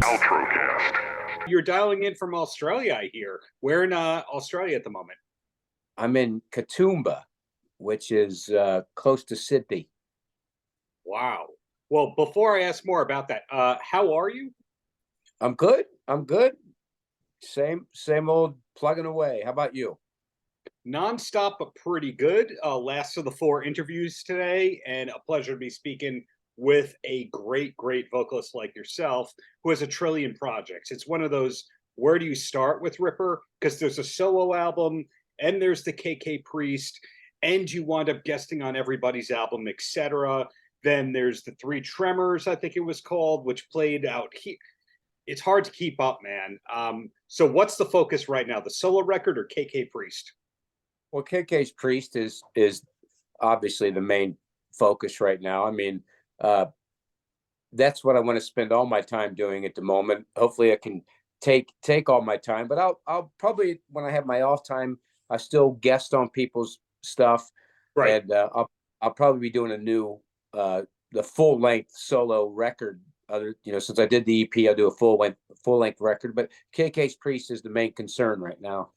Paltrocast. You're dialing in from Australia, I hear. Where in Australia at the moment? I'm in Katoomba, which is close to Sydney. Wow. Well, before I ask more about that, how are you? I'm good. I'm good. Same old plugging away. How about you? Nonstop, but pretty good. Last of the four interviews today, and a pleasure to be speaking with a great vocalist like yourself who has a trillion projects. It's one of those, where do you start with Ripper? Because there's a solo album, and there's the KK Priest, and you wind up guesting on everybody's album, etc. Then there's the Three Tremors, I think it was called, which played out here. It's hard to keep up, man. So what's the focus right now, the solo record or KK Priest? Well, KK's Priest is obviously the main focus right now. I mean, that's what I want to spend all my time doing at the moment. Hopefully, I can take all my time, but I'll probably, when I have my off time, I still guest on people's stuff, Right. and I'll probably be doing a new the full length solo record. Since I did the EP, I'll do a full length record. But KK's Priest is the main concern right now.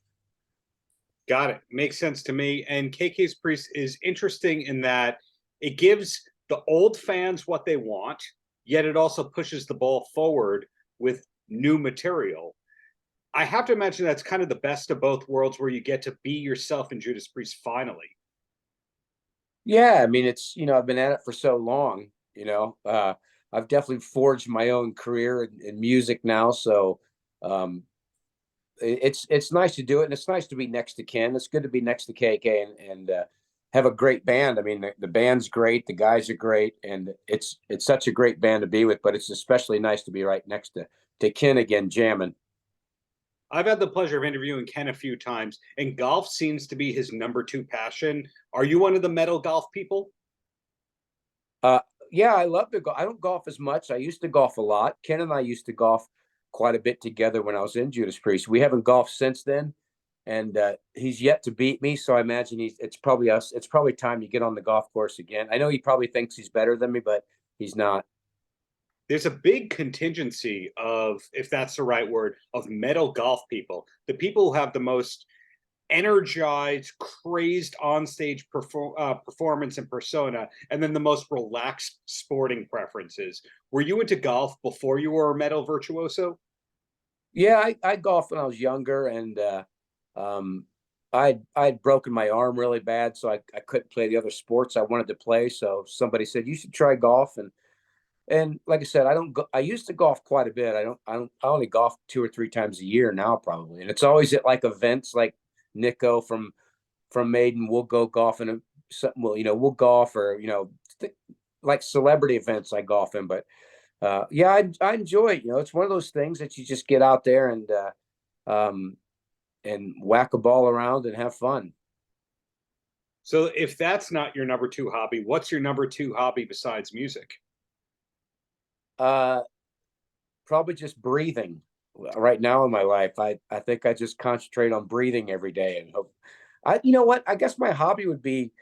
Got it. Makes sense to me. And KK's Priest is interesting in that it gives the old fans what they want, yet it also pushes the ball forward with new material. I have to imagine that's kind of the best of both worlds, where you get to be yourself in Judas Priest finally. Yeah, I mean, I've been at it for so long. I've definitely forged my own career in music now. So it's nice to do it, and it's nice to be next to Ken. It's good to be next to KK and have a great band. I mean, the band's great, the guys are great, and it's such a great band to be with. But it's especially nice to be right next to Ken again, jamming. I've had the pleasure of interviewing Ken a few times, and golf seems to be his number two passion. Are you one of the metal golf people? Yeah, I love to go. I don't golf as much. I used to golf a lot. Ken and I used to golf quite a bit together when I was in Judas Priest. We haven't golfed since then, and he's yet to beat me. So I imagine it's probably us. It's probably time to get on the golf course again. I know he probably thinks he's better than me, but he's not. There's a big contingency of, if that's the right word, of metal golf people. The people who have the most energized, crazed onstage performance and persona, and then the most relaxed sporting preferences. Were you into golf before you were a metal virtuoso? Yeah, I golfed when I was younger, and I'd broken my arm really bad, so I couldn't play the other sports I wanted to play. So somebody said you should try golf, and like I said, I used to golf quite a bit. I only golf 2 or 3 times a year now, probably, and it's always at like events like Nico from Maiden. We'll go golfing and something. We'll golf, or like celebrity events I golf in. But yeah, I enjoy it. It's one of those things that you just get out there and whack a ball around and have fun. So if that's not your number two hobby, what's your number two hobby besides music? Probably just breathing. Right now in my life, I think I just concentrate on breathing every day and hope. You know what? I guess my hobby would be,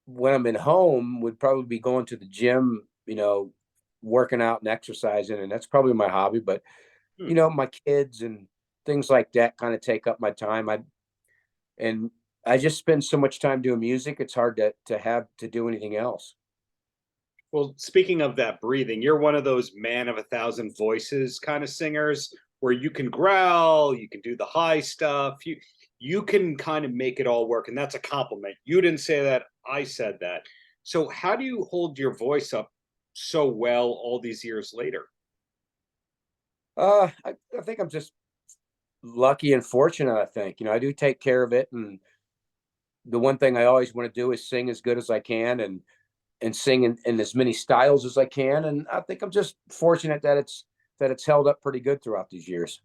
when I'm at home, would probably be going to the gym, working out and exercising, and that's probably my hobby. But my kids and things like that kind of take up my time. I just spend so much time doing music. It's hard to have to do anything else. Well, speaking of that breathing, you're one of those man of a thousand voices kind of singers, where you can growl, you can do the high stuff, you can kind of make it all work, and that's a compliment. You didn't say that, I said that. So how do you hold your voice up so well all these years later? I think I'm just lucky and fortunate. I think I do take care of it, and the one thing I always want to do is sing as good as I can, and sing in as many styles as I can. And I think I'm just fortunate that it's held up pretty good throughout these years.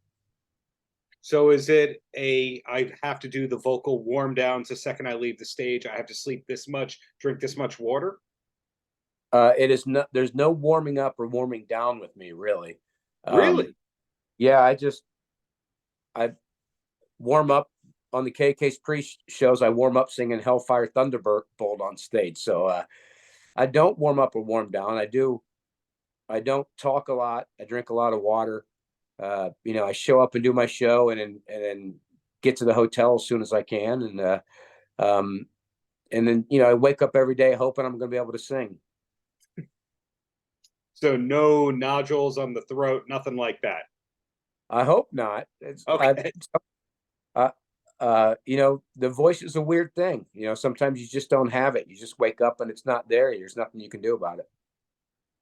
So is it I have to do the vocal warm downs the second I leave the stage? I have to sleep this much, drink this much water? It is not. There's no warming up or warming down with me, really. Really? Yeah, I warm up on the KK's Priest shows. I warm up singing Hellfire Thunderbolt on stage. So I don't warm up or warm down. I do I don't talk a lot. I drink a lot of water. I show up and do my show, and then get to the hotel as soon as I can, um, and then I wake up every day hoping I'm going to be able to sing. So no nodules on the throat, nothing like that. I hope not. Okay. Uh, the voice is a weird thing. Sometimes you just don't have it. You just wake up and it's not there. There's nothing you can do about it.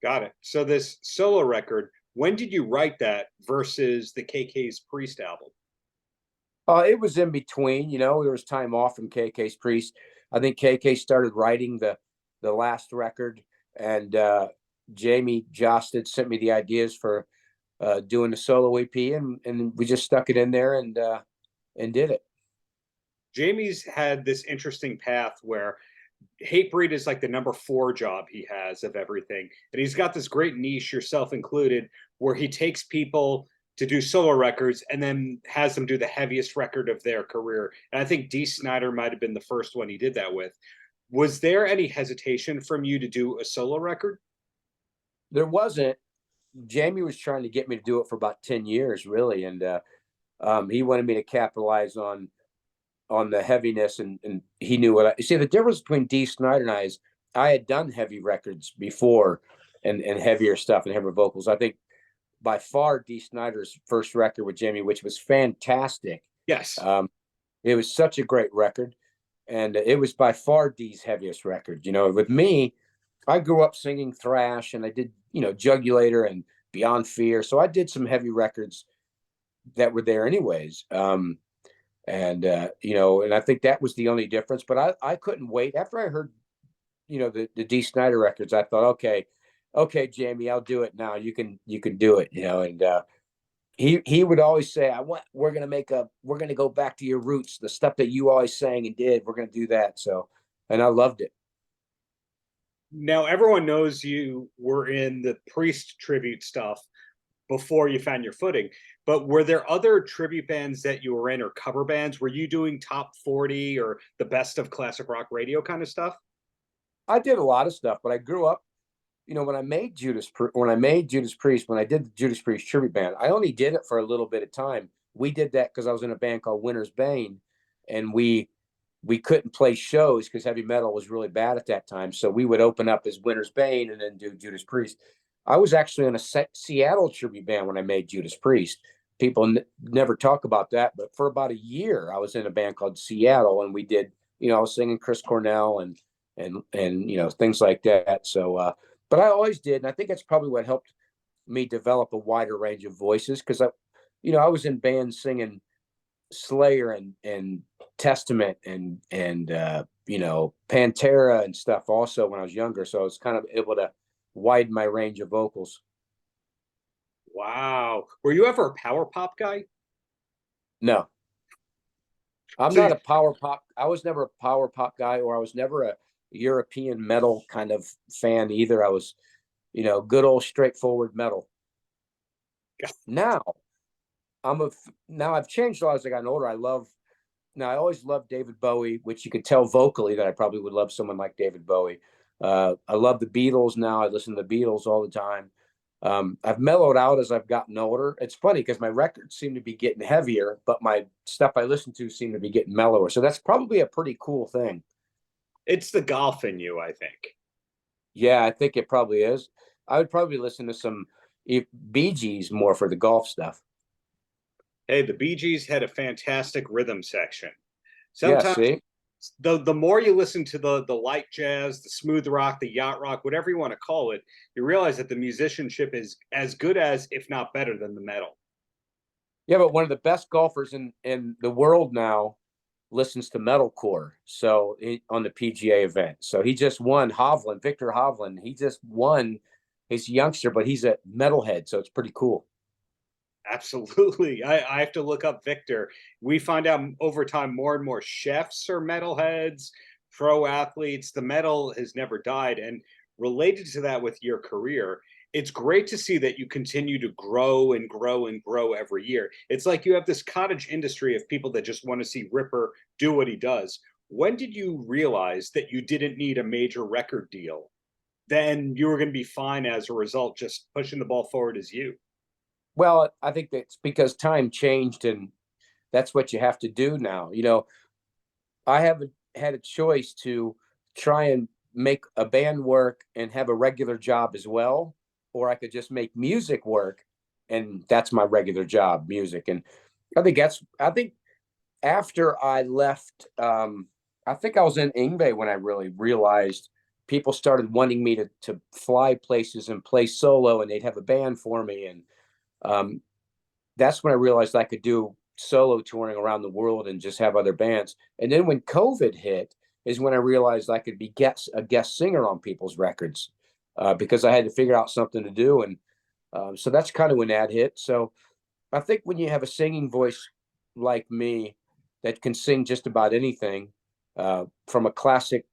Got it. So this solo record, when did you write that versus the KK's Priest album? It was in between. There was time off from KK's Priest. I think KK started writing the last record, and Jamie Josted sent me the ideas for doing the solo EP, and we just stuck it in there and did it. Jamie's had this interesting path where Hatebreed is like the number 4 job he has of everything. And he's got this great niche, yourself included, where he takes people to do solo records and then has them do the heaviest record of their career. And I think Dee Snider might have been the first one he did that with. Was there any hesitation from you to do a solo record? There wasn't. Jamie was trying to get me to do it for about 10 years, really. And he wanted me to capitalize on the heaviness, and he knew what I see. The difference between Dee Snider and I had done heavy records before, and heavier stuff and heavier vocals. I think by far Dee Snider's first record with Jamie, which was fantastic. Yes. It was such a great record, and it was by far Dee's heaviest record. With me, I grew up singing thrash, and I did Jugulator and Beyond Fear, so I did some heavy records that were there anyways. And I think that was the only difference. But I couldn't wait. After I heard, the Dee Snider records, I thought, okay, Jamie, I'll do it now. You can do it, And he would always say, we're gonna go back to your roots, the stuff that you always sang and did. We're gonna do that. So, and I loved it. Now everyone knows you were in the Priest tribute stuff before you found your footing. But were there other tribute bands that you were in, or cover bands? Were you doing top 40 or the best of classic rock radio kind of stuff? I did a lot of stuff, but I grew up, when I made Judas Priest, when I did the Judas Priest tribute band, I only did it for a little bit of time. We did that because I was in a band called Winter's Bane, and we couldn't play shows because heavy metal was really bad at that time. So we would open up as Winter's Bane and then do Judas Priest. I was actually in a Seattle tribute band when I made Judas Priest. People never talk about that, but for about a year, I was in a band called Seattle, and we did, I was singing Chris Cornell and things like that. So, but I always did, and I think that's probably what helped me develop a wider range of voices, because I was in bands singing Slayer and Testament and Pantera and stuff also when I was younger. So I was kind of able to widen my range of vocals. Wow. Were you ever a power pop guy? No. I'm not a power pop. I was never a power pop guy, or I was never a European metal kind of fan either. I was, good old straightforward metal. Now I've changed a lot as I got older. I always loved David Bowie, which you could tell vocally that I probably would love someone like David Bowie. I love the Beatles now. I listen to the Beatles all the time. I've mellowed out as I've gotten older. It's funny because my records seem to be getting heavier, but my stuff I listen to seem to be getting mellower. So that's probably a pretty cool thing. It's the golf in you, I think. Yeah, I think it probably is. I would probably listen to some Bee Gees more for the golf stuff. Hey, the Bee Gees had a fantastic rhythm section. Sometimes, yeah, see? The more you listen to the light jazz, the smooth rock, the yacht rock, whatever you want to call it, you realize that the musicianship is as good as, if not better than, the metal. Yeah, but one of the best golfers in the world now listens to metalcore. So on the PGA event, so he just won. Victor Hovland. He just won. He's a youngster, but he's a metalhead, so it's pretty cool. Absolutely. I have to look up Victor. We find out over time more and more chefs are metalheads, pro athletes. The metal has never died. And related to that with your career, it's great to see that you continue to grow and grow and grow every year. It's like you have this cottage industry of people that just want to see Ripper do what he does. When did you realize that you didn't need a major record deal then you were going to be fine as a result, just pushing the ball forward as you. Well, I think that's because time changed, and that's what you have to do now. I haven't had a choice to try and make a band work and have a regular job as well, or I could just make music work, and that's my regular job, music. And I think after I left, I think I was in Ingve when I really realized people started wanting me to fly places and play solo, and they'd have a band for me. And um, that's when I realized I could do solo touring around the world and just have other bands. And then when COVID hit is when I realized I could be a guest singer on people's records, because I had to figure out something to do. And so that's kind of when that hit. So I think when you have a singing voice like me that can sing just about anything, from a classic,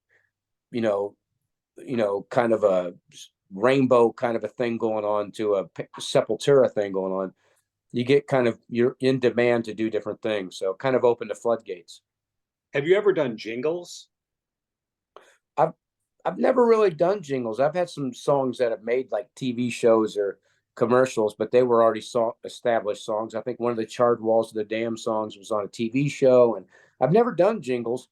you know, kind of a rainbow kind of a thing going on to a Sepultura thing going on, you get you're in demand to do different things. So kind of open the floodgates. Have you ever done jingles? I've I've never really done jingles. I've had some songs that have made like TV shows or commercials, but they were already established songs. I think one of the Charred Walls of the Dam songs was on a TV show, and I've never done jingles,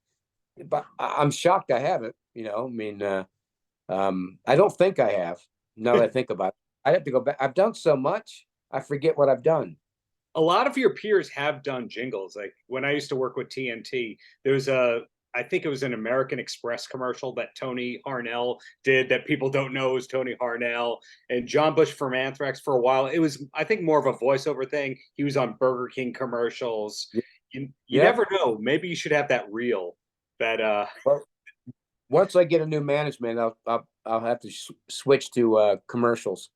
but I'm shocked I haven't. I mean, I don't think I have. Now that I think about it, I have to go back. I've done so much, I forget what I've done. A lot of your peers have done jingles. Like when I used to work with TNT, there was I think it was an American Express commercial that Tony Harnell did that people don't know is Tony Harnell, and John Bush from Anthrax for a while. It was, I think, more of a voiceover thing. He was on Burger King commercials. You Yeah. never know. Maybe you should have that reel that Well, once I get a new management, I'll have to switch to commercials.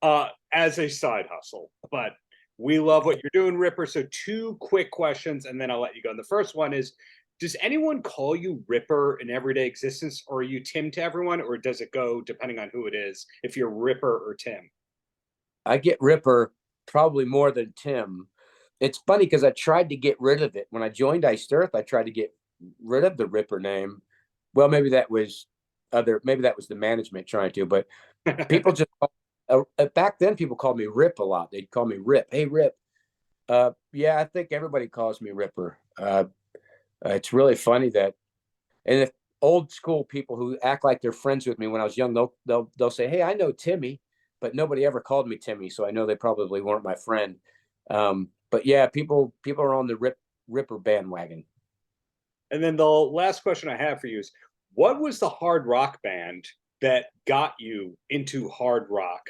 As a side hustle. But we love what you're doing, Ripper. So 2 quick questions, and then I'll let you go. And the first one is, does anyone call you Ripper in everyday existence, or are you Tim to everyone, or does it go depending on who it is, if you're Ripper or Tim? I get Ripper probably more than Tim. It's funny because I tried to get rid of it. When I joined Iced Earth, I tried to get rid of the Ripper name. Well, maybe that was the management trying to, but people just back then people called me Rip a lot. They'd call me Rip. Hey, Rip. Yeah, I think everybody calls me Ripper. It's really funny that, and if old school people who act like they're friends with me when I was young, they'll say, "Hey, I know Timmy," but nobody ever called me Timmy, so I know they probably weren't my friend. But yeah, people are on the Ripper bandwagon. And then the last question I have for you is, what was the hard rock band that got you into hard rock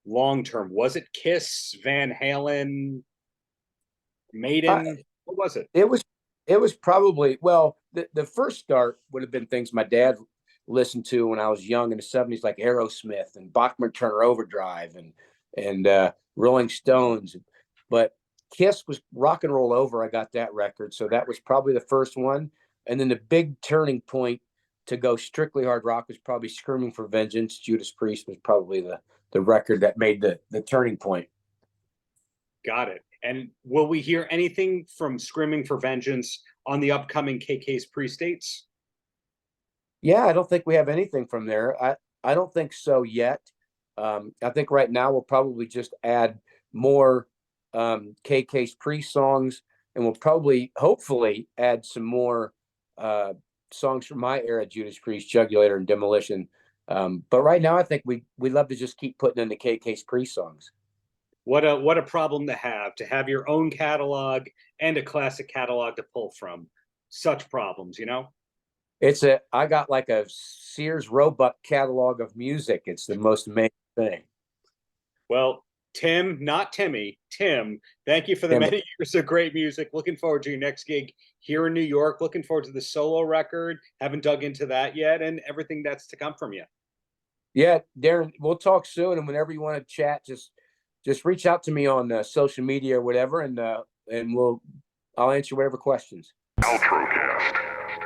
long term? Was it Kiss, Van Halen, Maiden? What was it? It was probably, well, the first start would have been things my dad listened to when I was young in the 70s, like Aerosmith and Bachman Turner Overdrive and Rolling Stones. But Kiss was Rock and Roll Over. I got that record. So that was probably the first one. And then the big turning point to go strictly hard rock was probably Screaming for Vengeance. Judas Priest was probably the record that made the turning point. Got it. And will we hear anything from Screaming for Vengeance on the upcoming KK's Pre-States? Yeah, I don't think we have anything from there. I don't think so yet. I think right now we'll probably just add more KK's Priest songs, and we'll probably, hopefully, add some more songs from my era, Judas Priest, Jugulator, and Demolition. But right now, I think we love to just keep putting in the KK's Priest songs. What a problem to have your own catalog and a classic catalog to pull from. Such problems, I got like a Sears Roebuck catalog of music. It's the most amazing thing. Well, Tim, not Timmy, Tim, thank you for the many years of great music. Looking forward to your next gig here in New York. Looking forward to the solo record. Haven't dug into that yet, and everything that's to come from you. Yeah, Darren, we'll talk soon. And whenever you want to chat, just reach out to me on social media or whatever, and I'll answer whatever questions. Paltrocast.